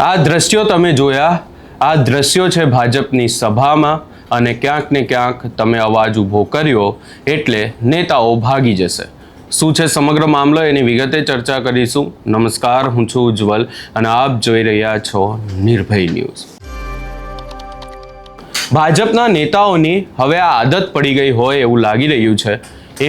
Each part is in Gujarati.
આ દ્રશ્યો તમે જોયા, આ દ્રશ્યો છે ભાજપની સભામાં અને ક્યાંક ને ક્યાંક તમે અવાજ ઊભો કર્યો એટલે નેતાઓ ભાગી જશે. શું છે સમગ્ર મામલો એની વિગતે ચર્ચા કરીશું. નમસ્કાર, હું છું ઉજ્જવલ અને આપ જોઈ રહ્યા છો નિર્ભય ન્યૂઝ. ભાજપના નેતાઓની હવે આ આદત પડી ગઈ હોય એવું લાગી રહ્યું છે.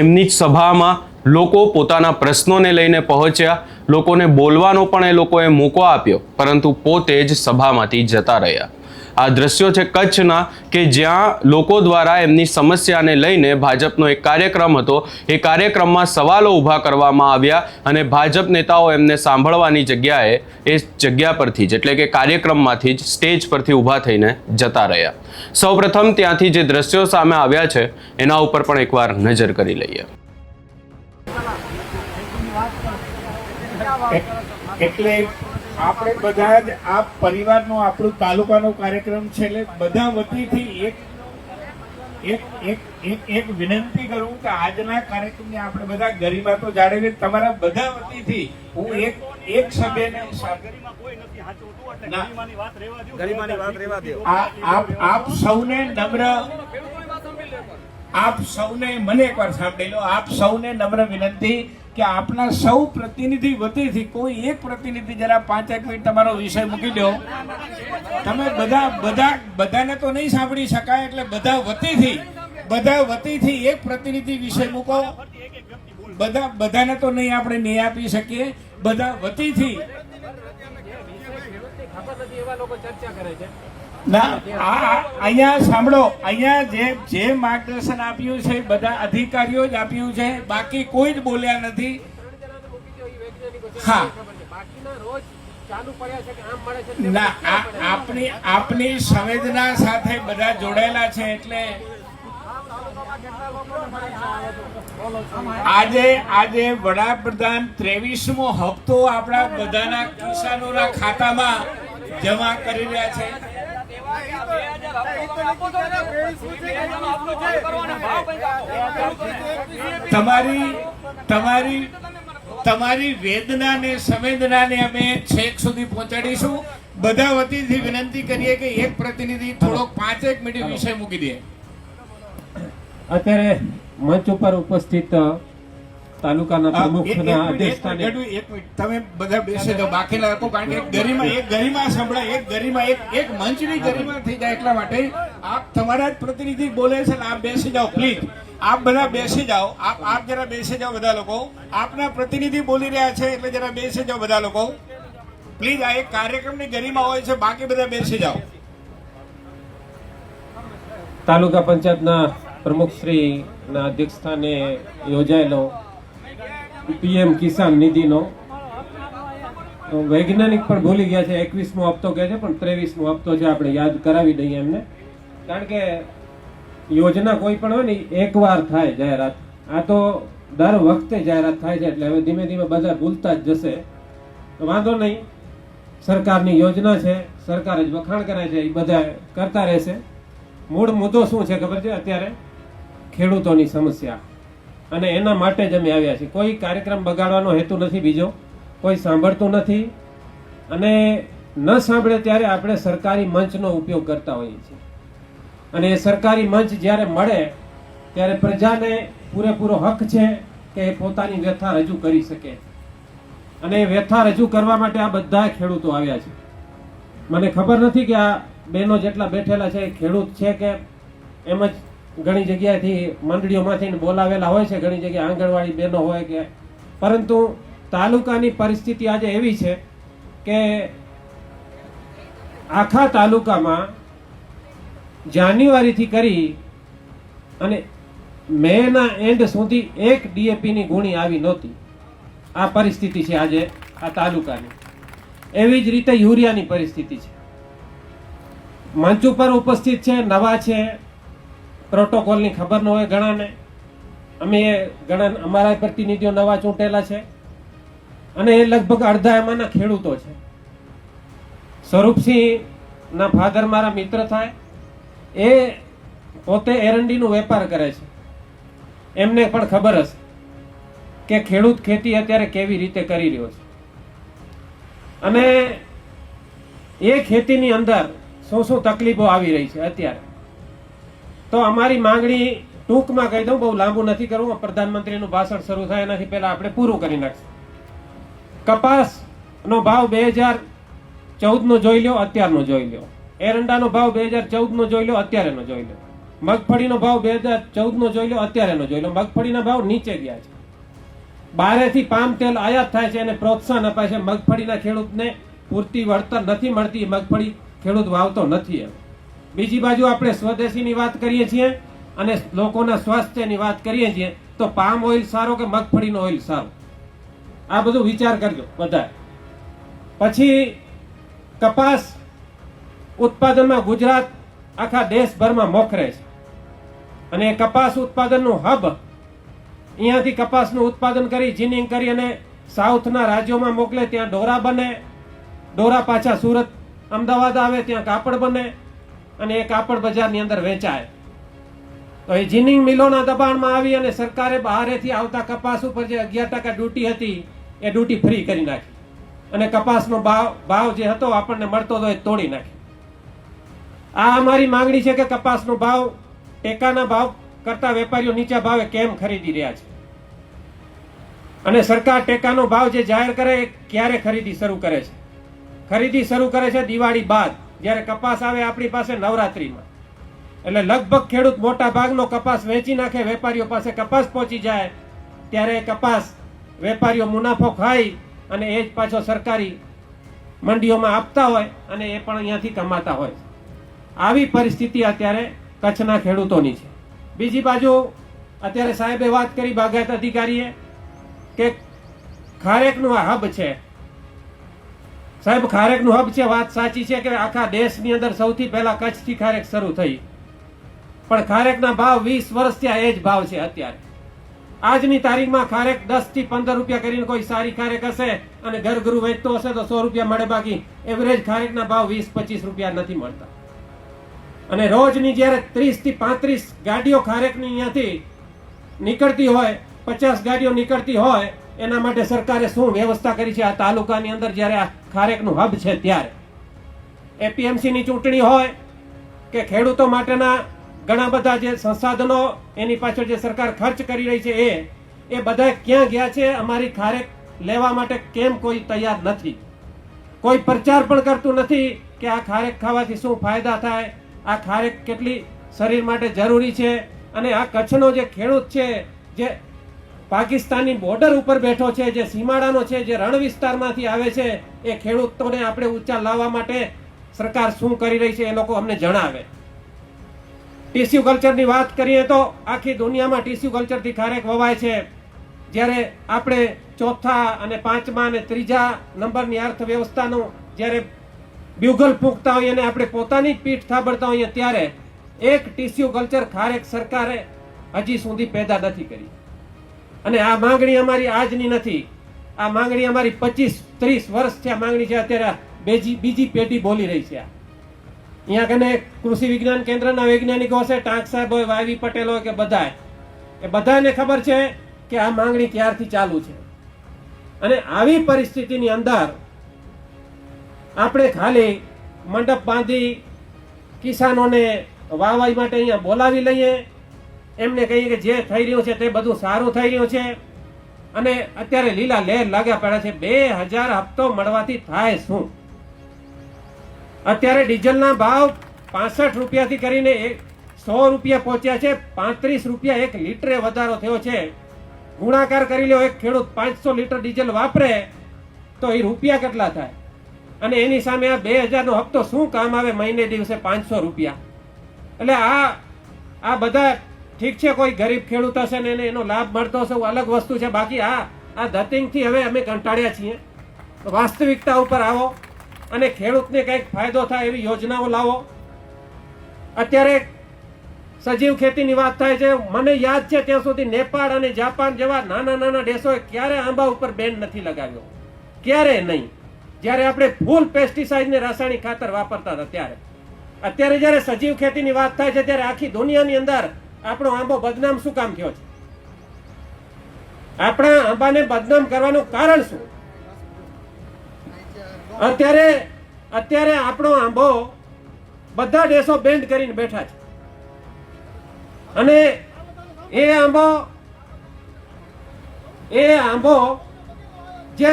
એમની જ સભામાં લોકો પોતાના પ્રશ્નોને લઈને પહોંચ્યા, લોકોને બોલવાનો પણ એ લોકોએ મોકો આપ્યો, પરંતુ પોતે જ સભામાંથી જતા રહ્યા. આ દ્રશ્યો છે કચ્છના કે જ્યાં લોકો દ્વારા એમની સમસ્યાને લઈને ભાજપનો એક કાર્યક્રમ હતો. એ કાર્યક્રમમાં સવાલો ઊભા કરવામાં આવ્યા અને ભાજપ નેતાઓ એમને સાંભળવાની જગ્યાએ એ જગ્યા પરથી જ એટલે કે કાર્યક્રમમાંથી જ સ્ટેજ પરથી ઊભા થઈને જતા રહ્યા. સૌપ્રથમ ત્યાંથી જે દ્રશ્યો સામે આવ્યા છે એના ઉપર પણ એકવાર નજર કરી લઈએ. એટલે આપણે બધા જ આ પરિવારનો આપણું તાલુકાનો કાર્યક્રમ છે એટલે બધા વતીથી એક વિનંતી કરું કે આજના કાર્યક્રમની આપણે બધા ગરિમા તો જાળવી, તમારા બધા વતીથી હું એક સભ્યને આપ સૌને નમ્ર, આપ સૌને મને એકવાર સાંભળી લો, આપ સૌને નમ્ર વિનંતી કે આપના સૌ પ્રતિનિધિ વતીથી કોઈ એક પ્રતિનિધિ જરા 5 મિનિટ તમારો વિષય મૂકી દો. તમે બધાને તો નહીં સાંભળી શકાય એટલે બધા વતીથી એક પ્રતિનિધિ વિષય મૂકો. બધાને તો નહીં આપણે નહીં આપી શકીએ. બધા વતીથી ના અહીંયા સાંભળો, અહીંયા જે માર્ગદર્શન આપ્યું છે બધા અધિકારીઓ જ આપ્યું છે, બાકી કોઈ જ બોલ્યા નથી. હા ના, આપની સંવેદના સાથે બધા જોડાયેલા છે એટલે આજે વડાપ્રધાન 23મો હપ્તો આપણા બધાના કિસાનોના ખાતામાં જમા કરી રહ્યા છે. તમારી વેદના ને સંવેદનાને અમે છેક સુધી પહોંચાડીશું. બધા વતીથી વિનંતી કરીએ કે એક પ્રતિનિધિ થોડોક 5 મિનિટ વિષય મૂકી દે. અત્યારે મંચ ઉપર ઉપસ્થિત તાલુકાના પ્રમુખના અધ્યક્ષસ્થાને તમે બધા બેસી જાઓ, બાકીના લોકો, કારણ કે એક ગરિમા સંભળાય, એક મંચની ગરિમા થઈ જાય એટલા માટે આપ તમારા જ પ્રતિનિધિ બોલે છે ને આપ બેસી જાઓ પ્લીઝ. આપ બધા બેસી જાઓ, આપ જરા બેસી જાઓ બધા લોકો. આપના પ્રતિનિધિ બોલી રહ્યા છે એટલે જરા બેસી જાઓ બધા લોકો પ્લીઝ. આ એક કાર્યક્રમની ગરિમા હોય છે, બાકી બધા બેસી જાઓ. તાલુકા પંચાયતના પ્રમુખશ્રીના અધ્યક્ષસ્થાને યોજાયેલો પીએમ કિસાન નિધિનો વૈજ્ઞાનિક પણ ભૂલી ગયા છે. 21મો હપ્તો કહે છે પણ 23મો હપ્તો છે. આપણે યાદ કરાવી દઈએ એમને, કારણ કે યોજના કોઈ પણ હોય ને એકવાર થાય જાહેરાત. આ તો દર વખતે જાહેરાત થાય છે એટલે હવે ધીમે ધીમે બધા ભૂલતા જ જશે. તો વાંધો નહીં, સરકારની યોજના છે, સરકાર જ વખાણ કરે છે, એ બધા કરતા રહેશે. મૂળ મુદ્દો શું છે ખબર છે? અત્યારે ખેડૂતોની સમસ્યા, અને એના માટે જ અમે આવ્યા છીએ. કોઈ કાર્યક્રમ બગાડવાનો હેતુ નથી બીજો, કોઈ સાંભળતું નથી. અને ન સાંભળે ત્યારે આપણે સરકારી મંચનો ઉપયોગ કરતા હોઈએ છીએ. અને એ સરકારી મંચ જ્યારે મળે ત્યારે પ્રજાને પૂરેપૂરો હક છે કે એ પોતાની વ્યથા રજૂ કરી શકે. અને એ વ્યથા રજૂ કરવા માટે આ બધા ખેડૂતો આવ્યા છે. મને ખબર નથી કે આ બહેનો જેટલા બેઠેલા છે એ ખેડૂત છે કે એમ જ ઘણી જગ્યાએથી મંડળીઓમાંથી બોલાવેલા હોય છે, ઘણી જગ્યાએ આંગણવાડી બહેનો હોય કે, પરંતુ તાલુકાની પરિસ્થિતિ આજે એવી છે કે આખા તાલુકામાં જાન્યુઆરીથી કરી અને મેના એન્ડ સુધી એક ડીએપીની ગુણી આવી નહોતી. આ પરિસ્થિતિ છે આજે આ તાલુકાની. એવી જ રીતે યુરિયાની પરિસ્થિતિ છે. મંચ ઉપર ઉપસ્થિત છે, નવા છે, પ્રોટોકોલની ખબર ન હોય ઘણાને. અમે ઘણા અમારા પ્રતિનિધિઓ નવા ચૂંટેલા છે અને એ લગભગ અડધા એમાંના ખેડૂતો છે. સ્વરૂપસિંહના ફાધર મારા મિત્ર થાય, એ પોતે એરંડીનો વેપાર કરે છે. એમને પણ ખબર હશે કે ખેડૂત ખેતી અત્યારે કેવી રીતે કરી રહ્યો છે. અને એ ખેતીની અંદર શું શું તકલીફો આવી રહી છે અત્યારે. તો અમારી માંગણી ટૂંકમાં કહી દઉં, બહુ લાંબુ નથી કરવું, પ્રધાનમંત્રીનું ભાષણ શરૂ થાય એનાથી પહેલા આપણે પૂરું કરી નાખશું. કપાસનો ભાવ 2014 નો જોઈ લો, અત્યારનો જોઈ લો. એરંડાનો ભાવ 2014 નો જોઈ લો, અત્યારેનો જોઈ લો. મગફળીનો ભાવ 2014 નો જોઈ લો, અત્યારેનો જોઈ લો. મગફળીના ભાવ નીચે ગયા છે. બહારેથી પામ તેલ આયાત થાય છે અને પ્રોત્સાહન અપાય છે. મગફળીના ખેડૂતને પૂરતી વળતર નથી મળતી, મગફળી ખેડૂત વાવતો નથી. એમ બીજી બાજુ આપણે સ્વદેશીની વાત કરીએ છીએ અને લોકોના સ્વાસ્થ્યની વાત કરીએ છીએ, તો પામ ઓઇલ સારો કે મગફળીનો ઓઇલ સારો? આ બધું વિચાર કરજો બધા. પછી કપાસ ઉત્પાદનમાં ગુજરાત આખા દેશભરમાં મોખરે છે અને એ કપાસ ઉત્પાદનનું હબ, અહીંયાથી કપાસનું ઉત્પાદન કરી જીનિંગ કરી અને સાઉથના રાજ્યોમાં મોકલે, ત્યાં ડોરા બને, ડોરા પાછા સુરત અમદાવાદ આવે, ત્યાં કાપડ બને અને એ કાપડ બજારની અંદર વેચાય. તો એ જીનિંગ મિલોના દબાણમાં આવી અને સરકારે બહારેથી આવતા કપાસ ઉપર જે 11% ડ્યુટી હતી એ ડ્યુટી ફ્રી કરી નાખી અને કપાસનો ભાવ જે હતો આપણને મળતો હતો એ તોડી નાખી. આ અમારી માંગણી છે કે કપાસનો ભાવ ટેકાના ભાવ કરતા વેપારીઓ નીચા ભાવે કેમ ખરીદી રહ્યા છે અને સરકાર ટેકાનો ભાવ જે જાહેર કરે એ ક્યારે ખરીદી શરૂ કરે છે? ખરીદી શરૂ કરે છે દિવાળી બાદ, જ્યારે કપાસ આવે આપણી પાસે નવરાત્રીમાં. એટલે લગભગ ખેડૂત મોટા ભાગનો કપાસ વેચી નાખે, વેપારીઓ પાસે કપાસ પહોંચી જાય, ત્યારે કપાસ વેપારીઓ મુનાફો ખાઈ અને એ જ પાછો સરકારી મંડીઓમાં આપતા હોય અને એ પણ અહીંયાથી કમાતા હોય. આવી પરિસ્થિતિ અત્યારે કચ્છના ખેડૂતોની છે. બીજી બાજુ અત્યારે સાહેબે વાત કરી, બાગાયત અધિકારીએ, કે ખારેકનું આ હબ છે. સાહેબ, ખારેકનું હબ છે, વાત સાચી છે કે આખા દેશની અંદર સૌથી પહેલા કચ્છથી ખારેક શરૂ થઈ, પણ ખારેકના ભાવ 20 વર્ષ થયા એ જ ભાવ છે અત્યારે. આજની તારીખમાં ખારેક 10 થી 15 રૂપિયા કરીને કોઈ સારી ખારેક હશે અને ઘરઘરું વેચતો હશે તો 100 રૂપિયા મળે, બાકી એવરેજ ખારેકના ભાવ 20-25 રૂપિયા નથી મળતા. અને રોજની જ્યારે 30 થી 35 ગાડીઓ ખારેકની અહીંયાથી નીકળતી હોય, 50 ગાડીઓ નીકળતી હોય, એના માટે સરકારે શું વ્યવસ્થા કરી છે આ તાલુકાની અંદર જ્યારે આ ખારેકનું હબ છે ત્યારે? એપીએમસીની ચૂંટણી હોય કે ખેડૂતો માટેના ઘણા બધા જે સંસાધનો એની પાછળ જે સરકાર ખર્ચ કરી રહી છે એ બધા ક્યાં ગયા છે? અમારી ખારેક લેવા માટે કેમ કોઈ તૈયાર નથી? કોઈ પ્રચાર પણ કરતું નથી કે આ ખારેક ખાવાથી શું ફાયદા થાય, આ ખારેક કેટલી શરીર માટે જરૂરી છે. અને આ કચ્છનો જે ખેડૂત છે, જે પાકિસ્તાનની બોર્ડર ઉપર બેઠો છે, જે સીમાડાનો છે, જે રણ વિસ્તારમાંથી આવે છે, એ ખેડૂતોને આપણે ઊંચા લાવવા માટે સરકાર શું કરી રહી છે એ લોકો અમને જણાવે. ટીસ્યુ કલ્ચરની વાત કરીએ તો આખી દુનિયામાં ટીસ્યુ કલ્ચરથી ખારેક વવાય છે, જ્યારે આપણે ચોથા અને પાંચમા અને ત્રીજા નંબરની અર્થવ્યવસ્થાનું જ્યારે બ્યુગલ ફૂંકતા હોઈએ અને આપણે પોતાની જ પીઠ થાબડતા હોઈએ ત્યારે એક ટીસ્યુ કલ્ચર ખારેક સરકારે હજી સુધી પેદા નથી કરી. અને આ માંગણી અમારી આજની નથી, આ માંગણી અમારી 25-30 વર્ષથી આ માંગણી છે. અત્યારે બીજી પેઢી બોલી રહી છે. અહીંયા કને કૃષિ વિજ્ઞાન કેન્દ્રના વૈજ્ઞાનિકો હશે, ટાંક સાહેબ હોય, વાયવી પટેલ હોય કે બધાય, એ બધાને ખબર છે કે આ માંગણી ક્યારથી ચાલુ છે. અને આવી પરિસ્થિતિની અંદર આપણે ખાલી મંડપ બાંધી કિસાનોને વાવવા માટે અહીંયા બોલાવી લઈએ, એમને કહીએ કે જે થઈ રહ્યું છે તે બધું સારું થઈ રહ્યું છે, અને અત્યારે લીલા લહેર લાગ્યા પડ્યા છે. 2000 હપ્તો મળવાથી થાય શું? અત્યારે ડીઝલના ભાવ 65 રૂપિયાથી કરીને 100 રૂપિયા પહોંચ્યા છે. 35 રૂપિયા 1 લીટરે વધારો થયો છે. ગુણાકાર કરી લો, એક ખેડૂત 500 લીટર ડીઝલ વાપરે તો એ રૂપિયા કેટલા થાય? અને એની સામે આ 2000 નો હપ્તો શું કામ આવે? મહિને દિવસે 500 રૂપિયા. એટલે આ બધા ઠીક છે, કોઈ ગરીબ ખેડૂત હશે ને એને એનો લાભ મળતો હશે, અલગ વસ્તુ છે. બાકી આ ધતિંગથી હવે અમે કંટાળ્યા છીએ. વાસ્તવિકતા ઉપર આવો અને ખેડૂતને કંઈક ફાયદો થાય એવી યોજનાઓ લાવો. અત્યારે સજીવ ખેતીની વાત થાય છે. મને યાદ છે ત્યાં સુધી નેપાળ અને જાપાન જેવા નાના નાના દેશોએ ક્યારે આંબા ઉપર બેન નથી લગાવ્યો, ક્યારે નહીં. જ્યારે આપણે ફૂલ પેસ્ટિસાઇડ ને રાસાયણિક ખાતર વાપરતા હતા ત્યારે. અત્યારે જ્યારે સજીવ ખેતીની વાત થાય છે ત્યારે આખી દુનિયાની અંદર આપણો આંબો બદનામ શું કામ થયો છે? આપણા આંબાને બદનામ કરવાનું કારણ શું? અત્યારે અત્યારે આપણો આંબો બધા દેશો બેન્ડ કરીને બેઠા છે અને એ આંબો જે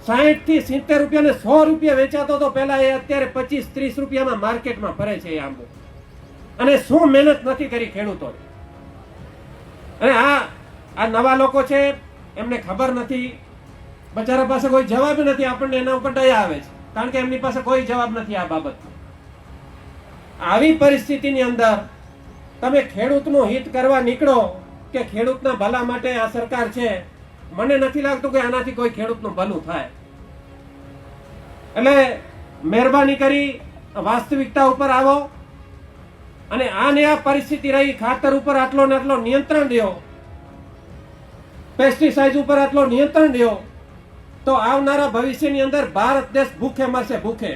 60 થી 70 રૂપિયા ને 100 રૂપિયા વેચાતો હતો પહેલા, એ અત્યારે 25-30 રૂપિયામાં માર્કેટમાં ફરે છે એ આંબો. અને શું મહેનત નથી કરી ખેડૂતો. અને આ નવા લોકો છે, એમને ખબર નથી, બચારા પાસે કોઈ જવાબ નથી. આપણને એના ઉપર દયા આવે છે, કારણ કે એમની પાસે કોઈ જવાબ નથી આ બાબત. આવી પરિસ્થિતિની અંદર તમે ખેડૂતનું હિત કરવા નીકળો કે ખેડૂતના ભલા માટે આ સરકાર છે, મને નથી લાગતું કે આનાથી કોઈ ખેડૂતનું ભલું થાય. એટલે મહેરબાની કરી વાસ્તવિકતા ઉપર આવો અને આને આ પરિસ્થિતિ રહી, ખાતર ઉપર આટલો ને આટલો નિયંત્રણ દો, પેસ્ટિસાઇડ ઉપર આટલો નિયંત્રણ દો, તો આવનારા ભવિષ્યની અંદર ભારત દેશ ભૂખે મરશે, ભૂખે.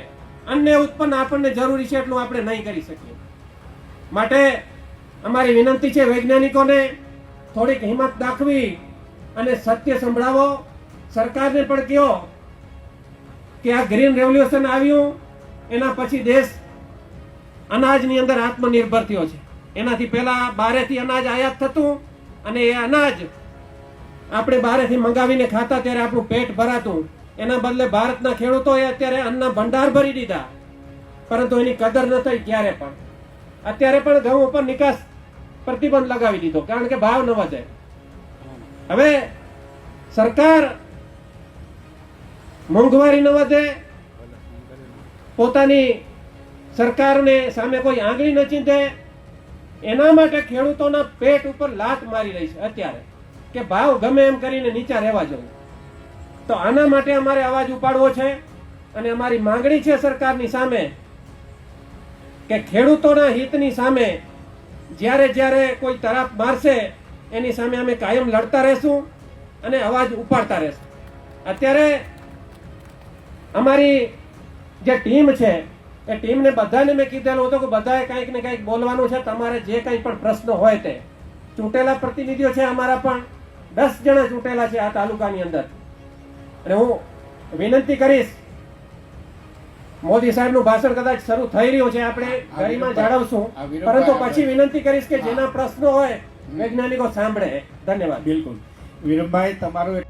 અન્ય ઉત્પન્ન આપણને જરૂરી છે એટલું આપણે નહીં કરી શકીએ. માટે અમારી વિનંતી છે વૈજ્ઞાનિકોને થોડીક હિંમત દાખવી અને સત્ય સંભળાવો. સરકારને પણ કહો કે આ ગ્રીન રેવોલ્યુશન આવ્યું એના પછી દેશ અનાજની અંદર આત્મનિર્ભર થયો છે. એનાથી પહેલા બહારેથી અનાજ આયાત થતું અને એ અનાજ આપણે બહારેથી મંગાવીને ખાતા ત્યારે આપણું પેટ ભરાતું. એના બદલે ભારતના ખેડૂતોએ અત્યારે અન્નના ભંડાર ભરી દીધા, પરંતુ એની કદર ન થઈ ક્યારે પણ. અત્યારે પણ ઘઉં ઉપર નિકાસ પ્રતિબંધ લગાવી દીધો, કારણ કે ભાવ ન વધે. હવે સરકાર મોંઘવારી ન વધે, પોતાની સરકારને સામે કોઈ આંગળી ન ચીંધે, એના માટે ખેડૂતોના પેટ ઉપર લાત મારી રહી છે અત્યારે, કે ભાવ ગમે એમ કરીને નીચા રહેવા જોઈએ. તો આના માટે અમારે અવાજ ઉપાડવો છે અને અમારી માંગણી છે સરકારની સામે કે ખેડૂતોના હિતની સામે જ્યારે જ્યારે કોઈ તરાપ મારશે એની સામે અમે કાયમ લડતા રહેશું અને અવાજ ઉપાડતા રહેશું. અત્યારે અમારી જે ટીમ છે એ ટીમને બધાને મેં કીધેલું હતું કે બધાએ કંઈક ને કંઈક બોલવાનું છે. તમારે જે કંઈ પણ પ્રશ્નો હોય તે, ચૂંટેલા પ્રતિનિધિઓ છે અમારા પણ 10 જણા ચૂંટેલા છે આ તાલુકાની અંદર. અને હું વિનંતી કરીશ, મોદી સાહેબનું ભાષણ કદાચ શરૂ થઈ રહ્યું છે, આપણે ગરિમા જાળવશું, પરંતુ પછી વિનંતી કરીશ કે જેના પ્રશ્નો હોય વૈજ્ઞાનિકો સાંભળે. ધન્યવાદ. બિલકુલ વિરમભાઈ, તમારું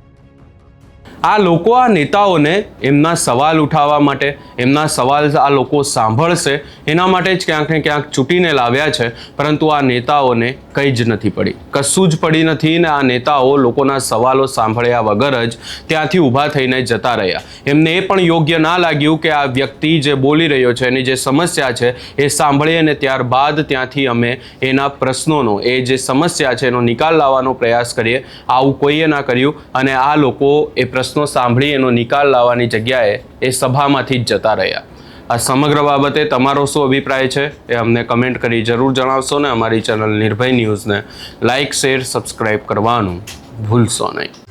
આ લોકો આ નેતાઓને એમના સવાલ ઉઠાવવા માટે, એમના સવાલ આ લોકો સાંભળશે એના માટે જ ક્યાંક ને ક્યાંક ચૂંટીને લાવ્યા છે. પરંતુ આ નેતાઓને કંઈ જ નથી પડી, કશું જ પડી નથી. ને આ નેતાઓ લોકોના સવાલો સાંભળ્યા વગર જ ત્યાંથી ઊભા થઈને જતા રહ્યા. એમને એ પણ યોગ્ય ના લાગ્યું કે આ વ્યક્તિ જે બોલી રહ્યો છે, એની જે સમસ્યા છે એ સાંભળીએ અને ત્યારબાદ ત્યાંથી અમે એના પ્રશ્નોનો, એ જે સમસ્યા છે એનો નિકાલ લાવવાનો પ્રયાસ કરીએ. આવું કોઈએ ના કર્યું અને આ લોકો એ પ્રશ્નો સાંભળી એનો નિકાલ લાવવાની જગ્યાએ એ સભામાંથી જ જતા રહ્યા. આ સમગ્ર બાબતે તમારો શું અભિપ્રાય છે એ અમને કમેન્ટ કરી જરૂર જણાવશો ને અમારી ચેનલ નિર્ભય ન્યૂઝને લાઇક, શેર, સબસ્ક્રાઈબ કરવાનું ભૂલશો નહીં.